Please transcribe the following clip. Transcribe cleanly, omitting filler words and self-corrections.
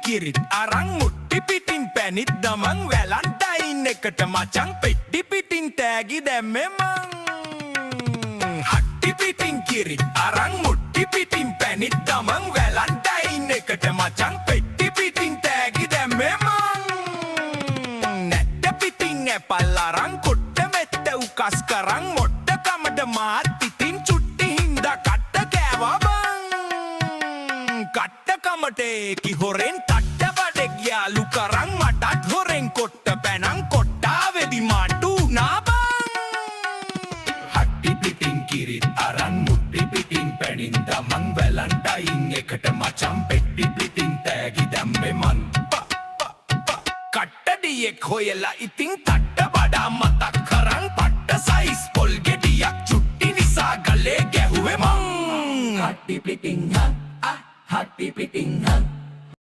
කිරිත් අරන් මුට්ටි පිටින් පැනිත් දමන් වැලන්ටයින් එකට මචං පෙට්ටි පිටින් තෑගි දැම්මේ මං හට්ටි පිටින් කිරිත් අරන් මුට්ටි පිටින් පැනිත් දමන් වැලන්ටයින් එකට මචං පෙට්ටි පිටින් තෑගි දැම්මේ මං නැට්ට පිටින් ඇපල් අරන් කොට්ට මෙට්ට උකස් කරන් මොට්ට කමඩ මාත් පිටින් චුට්ටි හින්දා කට්ට කෑවා බං කට්ට කමටේකි හොරෙන් තට්ට බඩෙක් යාලු කරන් මටත් හොරෙන් කොට්ට පැනන් කොට්ටාවෙදි මාටු නාබං හට්ටි පිටින් කිරිත් අරන් මුට්ටි පිටින් පැනින් දමන් වැලන්ටයින් එකට මචං පෙට්ටි පිටින් තෑගි දැම්මේ මන් කට්ටඩියෙක් හොයලා ඉතින් තට්ට වඩා මතක් කරන් පට්ට සයිස් පොල් ගෙඩියක් චුට්ටි නිසා ගලේ ගැහුවේ මං හට්ටි පිටින් හට්ටි පිටින්